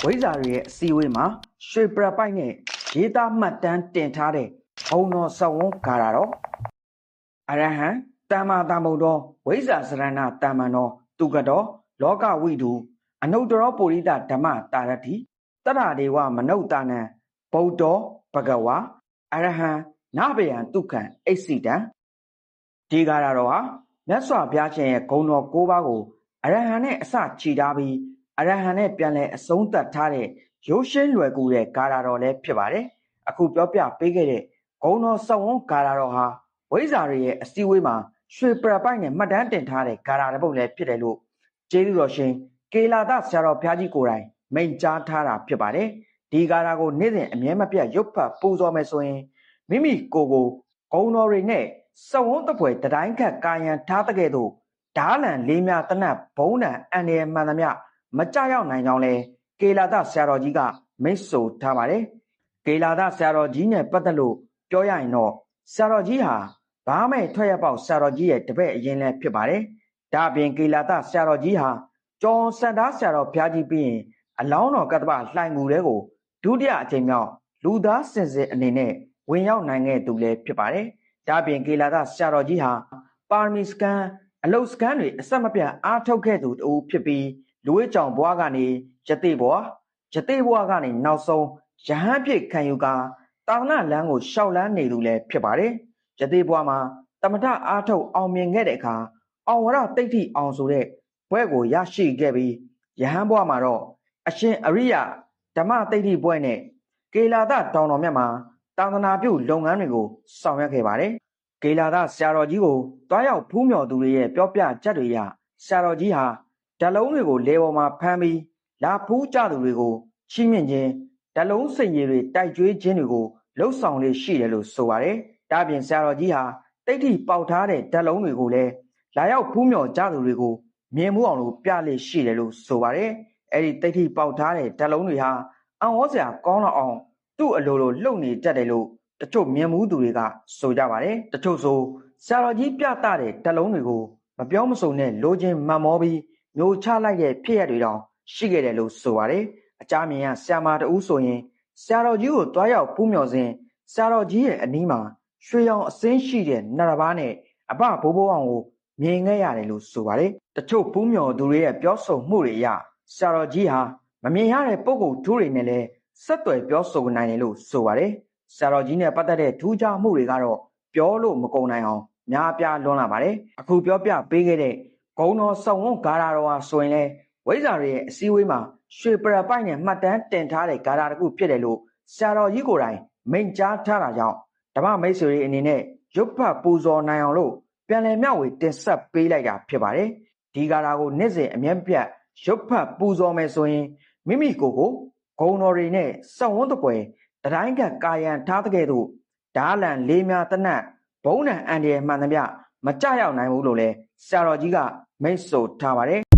ဝိဇ္ဇာတွေရဲ့အစည်းအဝေးမှာရွှေပရပိုက်နဲ့ရေးသားမှတ်တမ်းတင်ထားတဲ့ဘုံတော်စဝန်းဂါရတော်အရဟံတမ္မာတမ္ဗုဒ္ဓောဝိဇ္ဇာစရဏတမ္မနောသူကတော်လောကဝိတုအနုတ္တရောပုရိသဓမ္မတာရတိတရဒေဝမနုဿာနံဗုဒ္ဓောဘဂဝါအရဟံနဗယံဒုက္ခံအိစိတံဒီဂါရတော်ဟာမြတ်စွာဘုရားရှင်ရဲ့ဂုဏ်တော်၉ပါးကိုအရဟံနဲ့အစချီထားပြီးအရဟံနဲ့ပြန်လဲအဆုံးသတ်ထားတဲ့ရိုးရှင်းလွယ်ကူတဲ့ဂါရတော်လည်းဖြစ်ပါတယ်။အခုပြောပြပေးခဲ့တဲ့ဂုဏ်တော်စဝန်းဂါရတော်ဟာဝိဇ္ဇာတွေရဲ့အစည်းအဝေးမှာရွှေပရပိုက်နဲ့မှတ်တမ်းတင်ထားတဲ့ဂါရတစ်ပုဒ်လည်းဖြစ်တယ်လို့ကျေးဇူးတော်ရှင်ကေလာသဆရာတော်ဘုရားကြီးကိုယ်တိုင်မိန့်ကြားထားတာဖြစ်ပါတယ်။ဒီဂါရကိုနေ့စဉ်အမြဲမပြတ်ရုပ်ဖတ်ပူဇော်မယ်ဆိုရင်မိမိကိုယ်ကိုဂုဏ်တော်တွေနဲ့စဝန်းတပွဲတတိုင်းခတ်ကာယံထားတဲ့ကဲ့သို့ဓာလံလေးများတနတ်ဘုံတံအန္တရာယ်မှန်သမျှမကြရောက်နိုင်ကြောင်းလဲကေလာသဆရာတော်ကြီးကမိတ်ဆိုထားပါတယ်။ကေလာသဆရာတော်ကြီးနဲ့ပတ်သက်လို့ပြောရရင်တော့ဆရာတော်ကြီးဟာဘာမဲ့ထွက်ရပေါက်ဆရာတော်ကြီးရဲ့တပည့်အရင်လည်းဖြစ်ပါတယ်။ဒါအပြင်ကေလာသဆရာတော်ကြီးဟာကျော်စန္ဒာဆရာတော်ဘုရားကြီးပြီးရင်အလောင်းတော်ကတ္တပလှိုင်မှုတွေကိုဒုတိယအကြိမ်မြောက်လူသားစင်စစ်အနေနဲ့ဝင်ရောက်နိုင်ခဲ့သူလည်းဖြစ်ပါတယ်။ဒါအပြင်ကေလာသဆရာတော်ကြီးဟာပါရမီစကန်အလုတ်စကန်တွေအဆက်မပြတ်အားထုတ်ခဲ့သူတူဖြစ်ပြီးလူဝဲကြောင်ဘွားကနေယသိဘွားကနေနောက်ဆုံးယဟန်ဖြစ်ခံယူကာတာဝနာလမ်းကိုရှောက်လန်းနေသူလည်းဖြစ်ပါတယ်။ယသိဘွားမှာတမထအားထုတ်အောင်မြင်ခဲ့တဲ့အခါအောင်ဝရတိဋ္ဌိအောင်ဆိုတဲ့ဘွဲ့ကိုရရှိခဲ့ပြီးယဟန်ဘွားမှာတော့အရှင်အရိယဓမ္မတိဋ္ဌိဘွဲ့နဲ့ကေလာသတောင်တော်မြတ်မှာတာသနာပြုလုပ်ငန်းတွေကိုဆောင်ရွက်ခဲ့ပါတယ်။ကေလာသဆရာတော်ကြီးကိုတွားရောက်ဖူးမြော်သူတွေရဲ့ပြောပြချက်တွေအရဆရာတော်ကြီးဟာဓာလုံးတွေကိုလေပေါ်မှာဖမ်းပြီးလာဖူးကြသူတွေကိုချီးမြှင့်ခြင်းဓာလုံးစိန်ရည်တွေတိုက်ကြွေးခြင်းတွေကိုလှုပ်ဆောင်လေးရှိတယ်လို့ဆိုပါတယ်။ဒါပြင်ဆရာတော်ကြီးဟာတိဋ္ဌိပေါက်ထားတဲ့ဓာလုံးတွေကိုလည်းလာရောက်ဖူးမြော်ကြသူတွေကိုမြင်မှုအောင်လို့ပြလေးရှိတယ်လို့ဆိုပါတယ်။အဲ့ဒီတိဋ္ဌိပေါက်ထားတဲ့ဓာလုံးတွေဟာအံ့ဩစရာကောင်းတော့အောင်သူ့အလိုလိုလှုပ်နေတတ်တယ်လို့တချို့မြင်မှုသူတွေကဆိုကြပါတယ်။တချို့ဆိုဆရာတော်ကြီးပြသတဲ့ဓာလုံးတွေကိုမပြောမစုံနဲ့လိုချင်မှန်မောပြီးမျိုးချလိုက်တဲ့ဖြစ်ရတွေတောင်ရှိခဲ့တယ်လို့ဆိုပါတယ်။အကြမြင်ရဆရာမတူဆိုရင်ဆရာတော်ကြီးကိုတွားရောက်ပူးမြော်စဉ်ဆရာတော်ကြီးရဲ့အနီးမှာရွှေရောင်အစင်းရှိတဲ့နရဘာနဲ့အဘဘိုးဘိုးအောင်ကိုမြင်ခဲ့ရတယ်လို့ဆိုပါတယ်။တချို့ပူးမြော်သူတွေရဲ့ပြောဆိုမှုတွေအရဆရာတော်ကြီးဟာမမြင်ရတဲ့ပုံကိုထူးတွေနဲ့လည်းဆက်သွယ်ပြောဆိုနိုင်တယ်လို့ဆိုပါတယ်။ဆရာတော်ကြီးနဲ့ပတ်သက်တဲ့ထူးခြားမှုတွေကတော့ပြောလို့မကုန်နိုင်အောင်များပြားလွန်းလာပါတယ်။အခုပြောပြပေးခဲ့တဲ့ဂုဏ်တော်စဝန်းဂါရတော်ဟာဆိုရင်လည်းဝိဇ္ဇာတွေရဲ့အစည်းအဝေးမှာရွှေပရပိုက်နဲ့မှတ်တမ်းတင်ထားတဲ့ဂါရတစ်ခုဖြစ်တယ်လို့ဆရာတော်ကြီးကိုယ်တိုင်မိန့်ကြားထားတာကြောင့်ဓမ္မမိတ်ဆွေတွေအနေနဲ့ရုပ်ဖတ်ပူဇော်နိုင်အောင်လို့ပြန်လည်မျှဝေတင်ဆက်ပေးလိုက်တာဖြစ်ပါတယ်။ဒီဂါရကိုနေ့စဉ်အမြဲပြတ်ရုပ်ဖတ်ပူဇော်မယ်ဆိုရင်မိမိကိုယ်ကိုဂုဏ်တော်တွေနဲ့စဝန်းတပွဲတတိုင်းကကာယံထားတဲ့ကဲ့သို့ဓာလံလေးများတနတ်ဘုံတံအန္တရာယ်မှန်သမျှမကြရောက်နိုင်ဘူးလို့လဲဆရာတော်ကြီးကမိတ်ဆိုထားပါတယ်